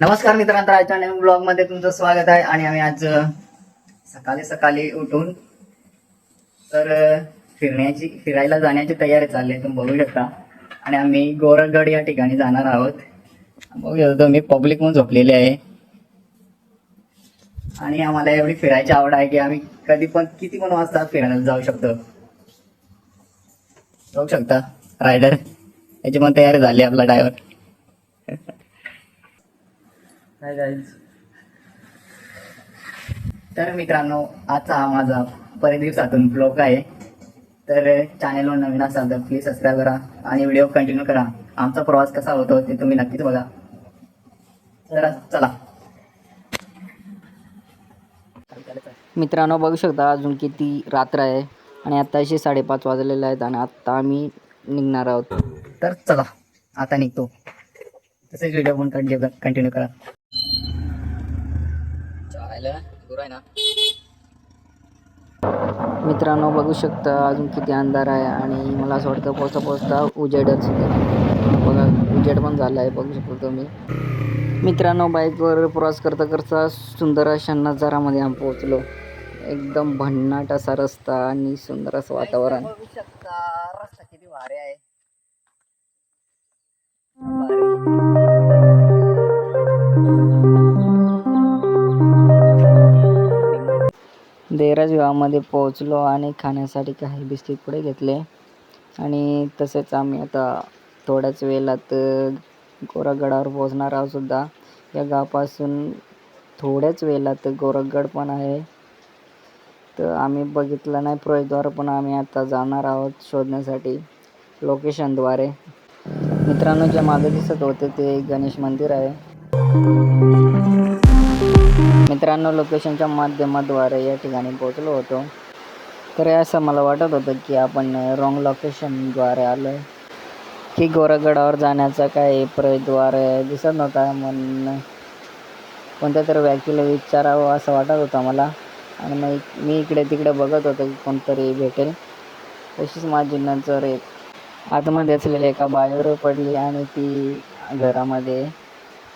नमस्कार मित्रांनो, आजच्या नवीन ब्लॉग मध्ये तुमचं स्वागत आहे. आणि आम्ही आज सकाळी सकाळी उठून तर फिरायला जाण्याची तयारी चालली आहे, तुम्ही बघू शकता. आणि आम्ही गोरखगड या ठिकाणी जाणार आहोत. बघू शकता मी पब्लिक म्हणून झोपलेली आहे. आणि आम्हाला एवढी फिरायची आवड आहे की आम्ही कधी पण किती पण वाजता फिरायला जाऊ शकतो. बघू शकता रायडर याची पण तयारी झाली, आपला ड्रायव्हर. तर मित्रांनो, आजचा हा माझा परिदिवसातून ब्लॉग आहे. तर चॅनलवर नवीन असाल तर प्लीज सबस्क्राईब करा आणि व्हिडिओ कंटिन्यू करा. आमचा प्रवास कसा होतो ते तुम्ही नक्कीच बघा. तर चला मित्रांनो, बघू शकता अजून किती रात्र आहे आणि आत्ताशी 5:30 वाजलेले आहेत आणि आत्ता आम्ही निघणार आहोत. तर चला आता निघतो. तसेच व्हिडिओ पण कंटिन्यू करा. ना मित्रांनो, बघू शकता अजून किती अंधार आहे आणि मला असं वाटतं पोचता पोचता उजेडच बघा, उजेड पण झाला आहे. बघू शकतो तुम्ही मित्रांनो. बाईकवर प्रवास करता करता सुंदर अशा नजारामध्ये आम्ही पोहोचलो. एकदम भन्नाट असा रस्ता आणि सुंदर असं वातावरण. बघू शकता रस्ता किती भारी आहे. देवराज गावामध्ये पोहोचलो आणि खाण्यासाठी काही बिस्किट पुढे घेतले आणि तसेच आम्ही आता थोड्याच वेळात गोरखगडावर पोहोचणार आहोत सुद्धा. या गावापासून थोड्याच वेळात गोरखगड पण आहे. तर आम्ही बघितलं नाही प्रवेशद्वार, पण आम्ही आता जाणार आहोत शोधण्यासाठी लोकेशनद्वारे. मित्रांनो, जे मागे दिसत होते ते गणेश मंदिर आहे. मित्रांनो, लोकेशनच्या माध्यमाद्वारे या ठिकाणी पोहोचलो होतो. तर असं मला वाटत होतं की आपण रॉंग लोकेशनद्वारे आलो आहे, की गोरखगडावर जाण्याचा काही प्रवेशद्वार दिसत नव्हता. म्हणून कोणत्या तरी व्यक्तीला विचारावं असं वाटत होतं मला. आणि मग मी इकडे तिकडे बघत होतो की कोणतरी भेटेल. तशीच माझी नजर एक आतमध्ये असलेल्या एका बाईवर पडली आणि ती घरामध्ये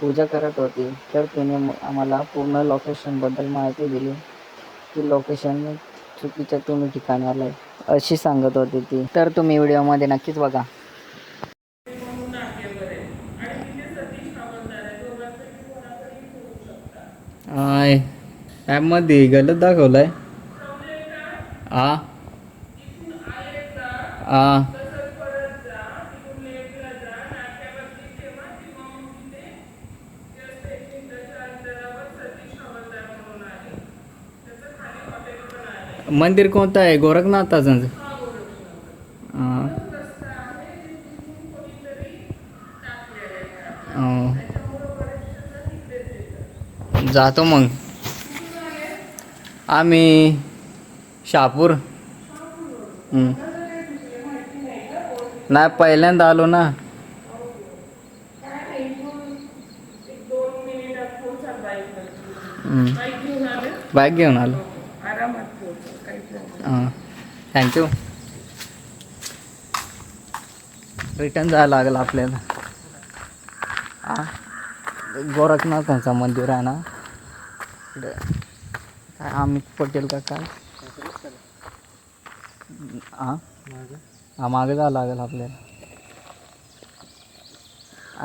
पूजा करत होती. तर तिने आम्हाला पूर्ण लोकेशनबद्दल माहिती दिली की लोकेशन चुकीच्या तुम्ही ठिकाणी आलाय अशी सांगत होती ती. तर तुम्ही व्हिडिओमध्ये नक्कीच बघा. ॲपमध्ये गलत दाखवलाय. मंदिर कोणतं आहे? गोरखनाथाचं. जातो मग आम्ही शहापूर. नाही, पहिल्यांदा आलो ना. बाईक घेऊन आलो. थँक्यू. रिटर्न जायला लागेल आपल्याला. गोरखनाथांचं मंदिर आहे ना काय अमित पटेल का काय. मागे जावं लागेल आपल्याला.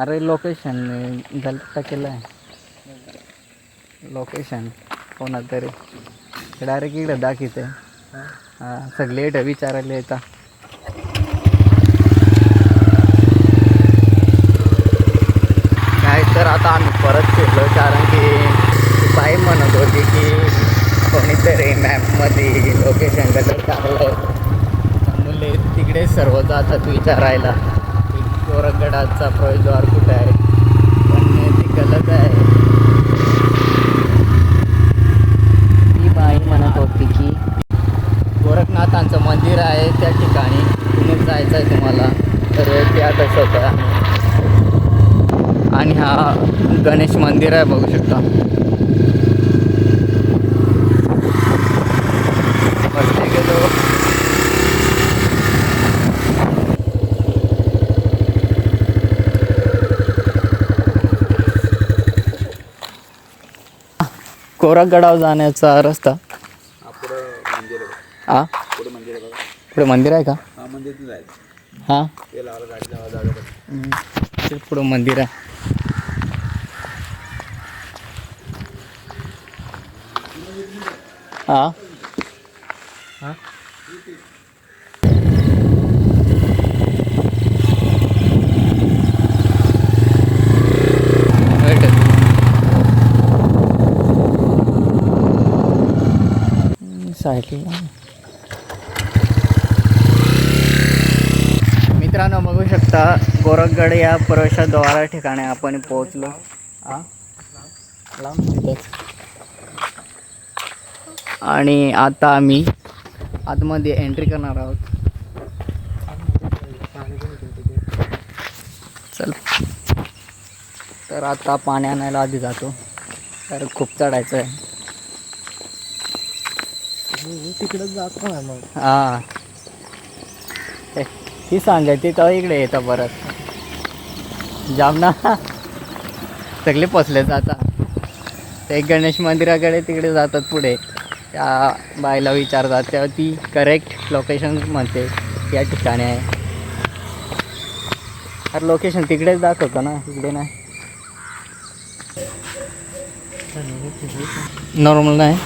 अरे लोकेशन गलत केलं आहे. लोकेशन कोणा तरी डायरेक्ट इकडे दाखवते. सगळे इथं विचारायला येतात. नाही तर आता आम्ही परत फिरलो, कारण की बाई म्हणत होती की कोणीतरी मॅपमध्ये लोकेशन गलत टाकलं. मुले तिकडे सर्व जातात विचारायला की गोरखगडाचा प्रवेशद्वार कुठे आहे, पण ती गलत आहे. ती बाई म्हणत होती की गोरखनाथांचं मंदिर आहे त्या ठिकाणी तुम्ही जायचं आहे तुम्हाला. तर ते आता होतं. आणि हा गणेश मंदिर आहे, बघू शकता. बसते गेलो. गोरखगडावर जाण्याचा रस्ता हा पुढे मंदिर आहे का? हां पुढं मंदिर आहे. हां साईडला मित्रांनो बघू शकता गोरखगड या प्रवेशद्वारा ठिकाणी आपण पोहोचलो. आणि आता आम्ही आतमध्ये एंट्री करणार आहोत. चल तर आता पाणी आणायला आधी जातो तर खूप चढायचं आहे. तिकडे जात नाही मग. हां ती सांगायची तर इकडे येतं परत जाम ना सगळे पोचलेच आता. ते गणेश मंदिराकडे तिकडे जातात पुढे त्या बाईला विचारतात तेव्हा ती करेक्ट लोकेशन म्हणते या ठिकाणी आहे. अरे लोकेशन तिकडेच दाखवतं ना इकडे नाही. नॉर्मल नाही.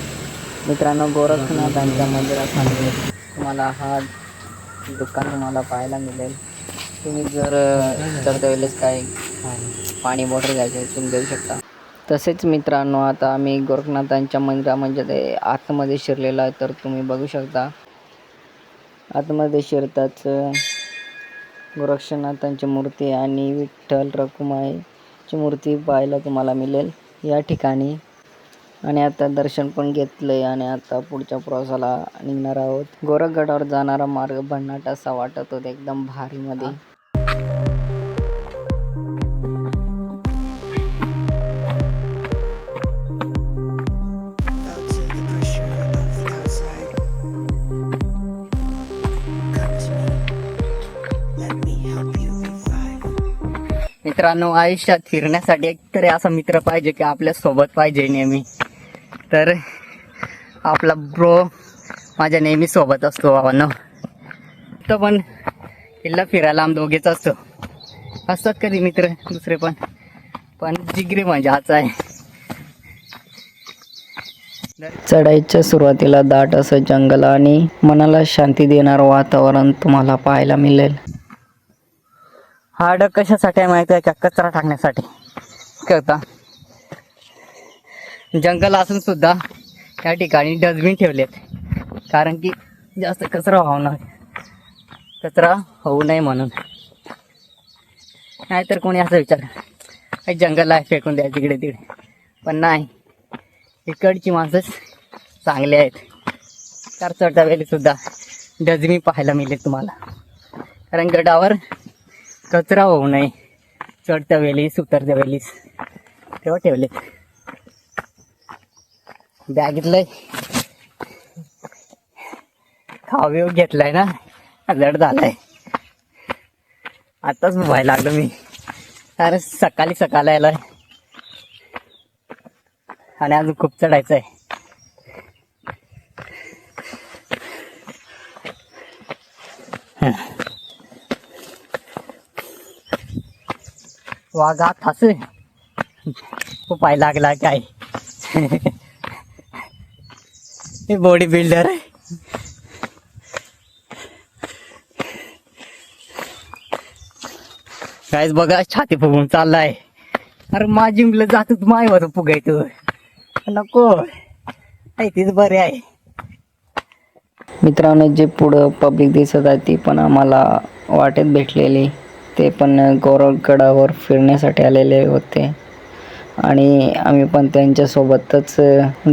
मित्रांनो गोरखनाथांच्या मंदिरामध्ये तुम्हाला हा दुकान तुम्हाला पाहायला मिळेल. तुम्ही जर चढता वेळेस काय पाणी बॉटल घ्यायचे तुम्ही घेऊ शकता. तसेच मित्रांनो आता आम्ही गोरखनाथांच्या मंदिरा म्हणजे ते आतमध्ये शिरलेलं आहे तर तुम्ही बघू शकता. आतमध्ये शिरताच गोरक्षनाथांची मूर्ती आणि विठ्ठल रखुमाईची मूर्ती पाहायला तुम्हाला मिळेल या ठिकाणी. आणि आता दर्शन पण घेतलंय आणि आता पुढच्या प्रवासाला निघणार आहोत. गोरखगडावर जाणारा मार्ग भन्नाट असा वाटत होता एकदम भारी मध्ये. मित्रांनो आयुष्यात फिरण्यासाठी एकतरी असा मित्र पाहिजे की आपल्या सोबत पाहिजे नेहमी. तर आपला ब्रो माझ्या नेहमी सोबत असतो बाबांनो. तो पण किल्ला फिरायला आम्ही दोघेच असतो. असतात कधी मित्र दुसरे पण जिगरी म्हणजे हाच आहे. चढाईच्या सुरुवातीला दाट असं जंगल आणि मनाला शांती देणारं वातावरण तुम्हाला पाहायला मिळेल. हा डग कशासाठी आहे माहिती आहे का? कचरा टाकण्यासाठी करता. जंगल असून सुद्धा या ठिकाणी डस्टबिन ठेवलेत कारण की जास्त कचरा होऊ नये म्हणून. नाहीतर कोणी असं विचार जंगल आहे फेकून द्या तिकडे तिकडे. पण नाही, इकडची माणसं चांगले आहेत. तर चढता वेळी सुद्धा डस्टबिन पाहायला मिळेल तुम्हाला. कारण गडावर कचरा होऊ नये चढत्या वेळीस उतरत्या वेळीस तेव्हा ठेवले. बॅगेतलंय खावे घेतलाय ना जड झालाय. आताच व्हायला लागलो मी. अरे सकाळी आलाय आणि अजून खूप चढायचं आहे. वाघा थास पाय लागला काय. हे बॉडी बिल्डर आहे. काहीच बघा छाती फुगून चाललाय. अरे माझी मुलं जातो मायवर फुगायचं नको. तीच बरे आहे. मित्रांनो जे पुढं पब्लिक दिसत आहे ती पण आम्हाला वाटेत भेटलेली. ते पण गोरखगडावर फिरण्यासाठी आलेले होते आणि आम्ही पण त्यांच्यासोबतच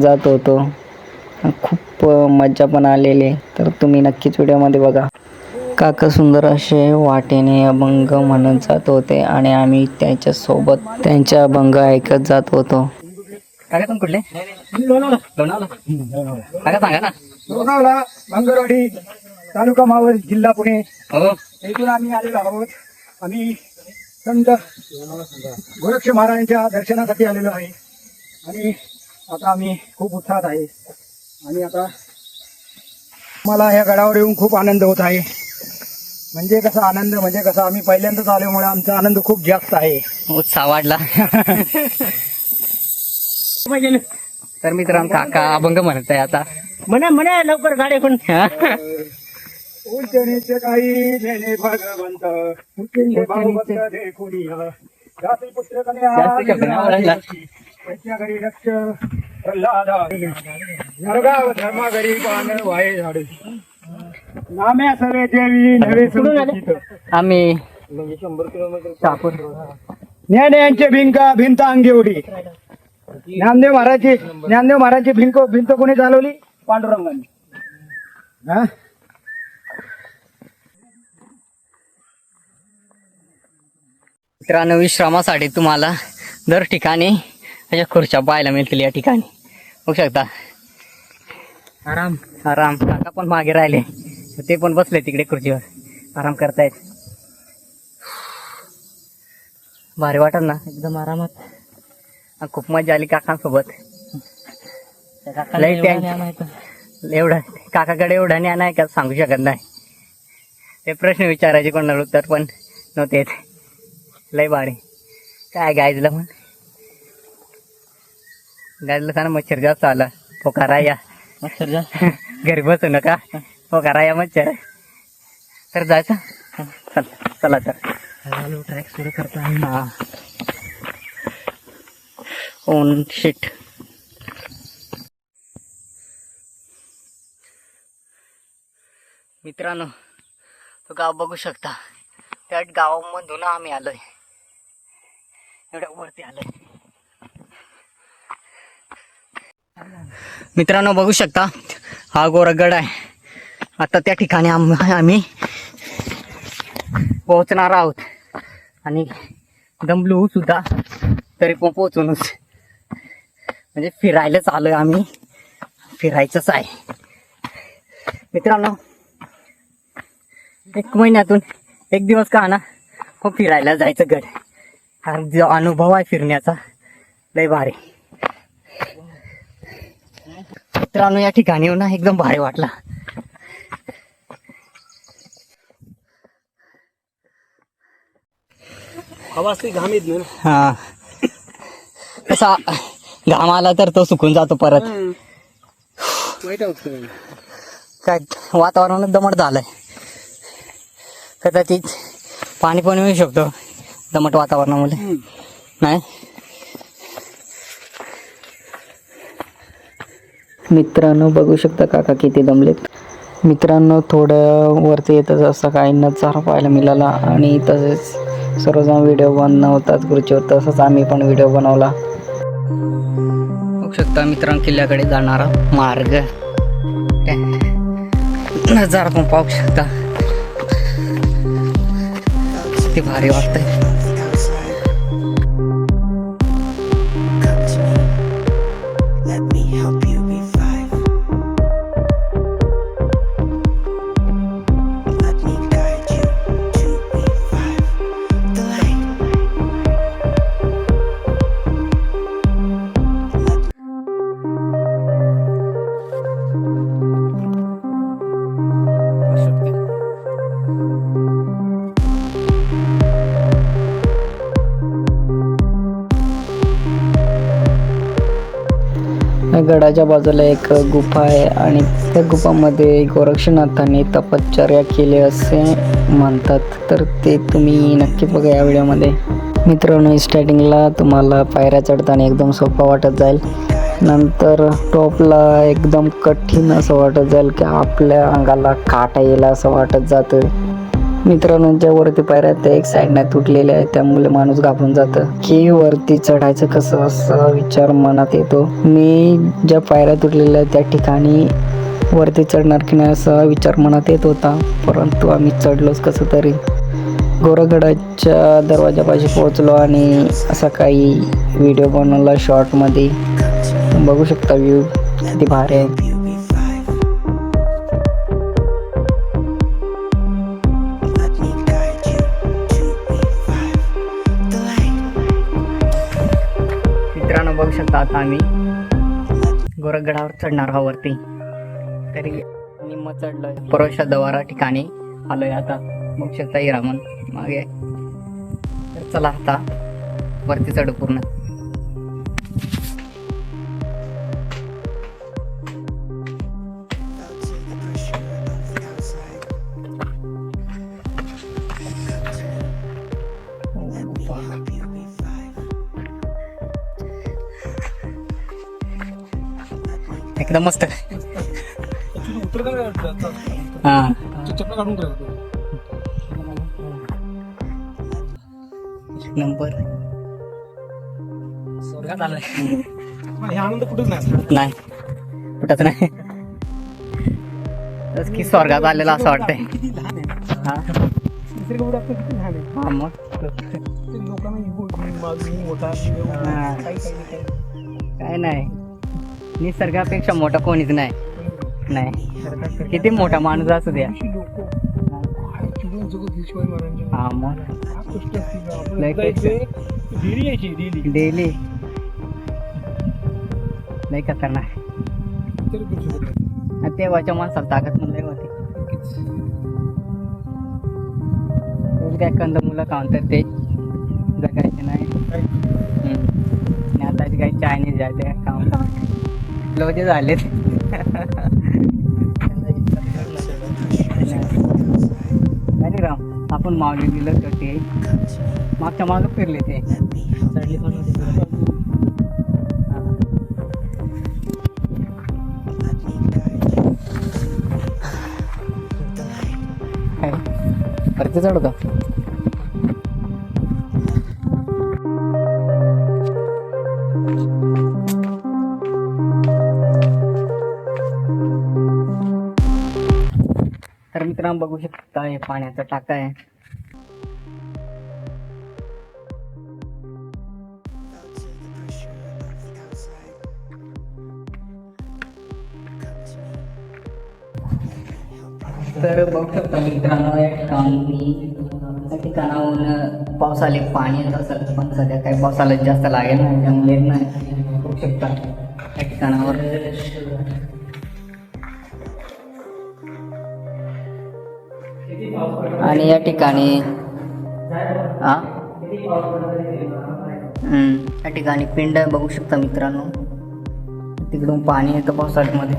जात होतो. खूप मजा पण आलेली. तर तुम्ही नक्कीच व्हिडिओमध्ये बघा. काका सुंदर असे वाटेने अभंग म्हणत जात होते आणि आम्ही त्यांच्यासोबत त्यांच्या अभंग ऐकत जात होतो. काका तुम्ही कुठले? लोणावळा. काका सांगा ना. लोणावळा मंगळवाडी तालुका मावळ जिल्हा पुणे. हो इथून आम्ही आलेलो आहोत. आम्ही संत गोरक्ष महाराजांच्या दर्शनासाठी आलेलो आहे आणि आता आम्ही खूप उत्साहात आहे आणि आता मला ह्या गडावर येऊन खूप आनंद होत आहे. म्हणजे कसा आनंद म्हणजे कसा आम्ही पहिल्यांदाच आल्यामुळे आमचा आनंद खूप जास्त आहे. उत्साह वाढला. तर मित्रांनो काका अभंग म्हणत आहे आता. म्हणा लवकर गाडी पण. उंचणीचे काही नेणे भगवंत उंचणीचे भाववंत देखुनिया जाती पुत्र कन्या त्याच्या घरी रक्ष प्रल्हादा नरगाव धर्मा घरी पान वाहे झाडे नाम्या सवे देवी नवे संचित आम्ही 100 किलोमीटर ज्ञानेयांचे भिंत अंगी उडी. ज्ञानदेव महाराजची भिंत कोणी चालवली? पांडुरंगाने. हा मित्रांनो विश्रामासाठी तुम्हाला दर ठिकाणी अशा खुर्च्या पाहायला मिळतील. या ठिकाणी बघू शकता आराम आराम. काका पण मागे राहिले, ते पण बसले तिकडे खुर्चीवर आराम करतायत. भारी वाटत ना एकदम आरामात. खूप मजा आली काकांसोबत. एवढा काकाकडे एवढा ज्ञान आहे का सांगू शकत नाही. ते प्रश्न विचारायचे कोणाला उत्तर पण नव्हते. लय भारी. काय गायजला म्हण गायजला सांग मच्छर जास्त आला पोकारा या. मच्छर जास्त घरी बसू नका पोकारा या मच्छर. तर जायचं चला तर ट्रॅक सुरू करता. हा ओन शिट. मित्रांनो तो गाव बघू शकता. त्या गावामधून आम्ही आलोय. एवढ्या वरती आलोय. मित्रांनो बघू शकता हा गोरगड आहे. आता त्या ठिकाणी आम्ही पोहोचणार आहोत आणि दमलू सुद्धा तरी पण पोहोचूनच. म्हणजे फिरायलाच आलोय आम्ही. फिरायचंच आहे मित्रांनो. 1 महिन्यातून 1 दिवस का ना पण फिरायला जायचं गड. हा जो अनुभव आहे फिरण्याचा लय भारी. मित्रांनो या ठिकाणी येऊन ना एकदम भारी वाटला. हा कसा घाम आला तर तो सुकून जातो परत. काय वातावरण दमट झालंय. कदाचित पाणी पण येऊ शकतो दमट वातावरणामुळे. नाही मित्रांनो बघू शकता काका किती दमलेत. मित्रांनो थोडं वरती येतच असं काही नजारा पाहायला मिळाला आणि तसेच सर्वजण व्हिडिओ बनवतात खुर्चीवर. तसंच आम्ही पण व्हिडिओ बनवला. बघू शकता मित्रांनो किल्ल्याकडे जाणारा मार्ग. नजारा पण पाहू शकता. किती भारी वाटतंय. गडाच्या बाजूला एक गुफा आहे आणि त्या गुफामध्ये गोरक्षनाथांनी तपश्चर्या केली असे म्हणतात. तर ते तुम्ही नक्की बघा या व्हिडिओमध्ये. मित्रांनो स्टार्टिंगला तुम्हाला पायऱ्या चढताना एकदम सोपं वाटत जाईल. नंतर टॉपला एकदम कठीण असं वाटत जाईल की आपल्या अंगाला काटा येईल असं वाटत जातं. मित्रांनो ज्या वरती पायऱ्या त्या एक साईडने तुटलेल्या आहेत त्यामुळे माणूस घाबरून जातं की वरती चढायचं कसं असा विचार मनात येतो. मी ज्या पायऱ्या तुटलेल्या आहेत त्या ठिकाणी वरती चढणार की नाही असा विचार मनात येत होता. परंतु आम्ही चढलोच कसं तरी. गोरगडाच्या दरवाजापाशी पोहोचलो आणि असा काही व्हिडिओ बनवला शॉर्टमध्ये. बघू शकता व्ह्यू किती भारी आहे. मित्रांनो बघू शकता आता आम्ही गोरखगडावर चढणार आहोत वरती. तरी निम्म चढलोय. परोशा दवारा ठिकाणी आलोय आता. बघू शकता हिरामन मागे. तर चला आता वरती चढू पूर्ण. एकदम मस्त. हा नंबर आनंद कुठेच नाही, कुठंच नाही. की स्वर्गात आलेला असं वाटतंय. हा हा मग काय नाही, निसर्गापेक्षा मोठा कोणीच नाही. नाही किती मोठा माणूस असू द्या. हा मग डेली नाही खतरनाक. तेव्हाच्या माणसाला ताकद म्हणून होती. काय कंद मुलं खाऊन तर ते जगायचे नाही. आणि आताचे काही चायनीज आहे ते खाऊन लोजे झालेत. अरे राम, आपण माऊली दिलं तर ते मागच्या मागं फिरले ते चढले पण परत चढतो. तर मित्रांनो बघू शकता हे पाण्याचा टाका आहे. तर बघू शकता मित्रांनो या ठिकाणाहून पावसाले पाणी येत असेल, पण सध्या काही पावसाला जास्त लागेल नाही त्यामुळे येत नाही. बघू शकता या ठिकाणावर आणि या ठिकाणी या ठिकाणी पिंड बघू शकता मित्रांनो. तिकडून पाणी येतं पावसाळ्यामध्ये.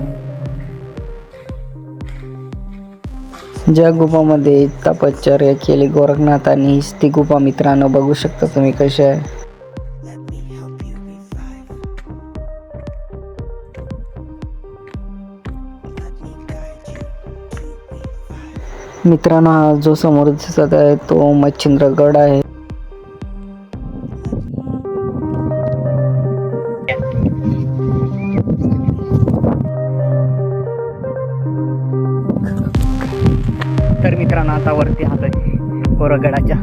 ज्या गुफामध्ये तपश्चर्या केली गोरखनाथांनी ती गुफा मित्रांनो बघू शकता तुम्ही कशी आहे. मित्रांनो हा जो समोर दिसत आहे तो मच्छिंद्रगड आहे. तर मित्रांनो आता वरती आलोय गोरखगडाच्या.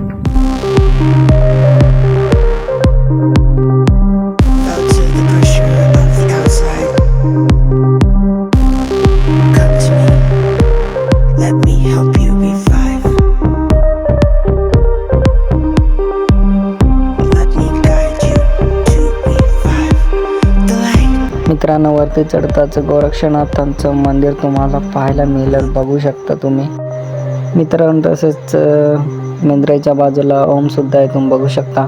मित्रांनो वरती चढताच गोरक्षनाथांचं मंदिर तुम्हाला पाहायला मिळेल. बघू शकता तुम्ही मित्रांनो. तसेच मेंद्राच्या बाजूला ओम सुद्धा आहे, तुम्ही बघू शकता.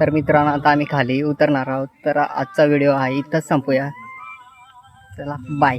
तर मित्रांनो आता आम्ही खाली उतरणार आहोत. तर आजचा व्हिडिओ आहे इथंच संपूया. चला बाय.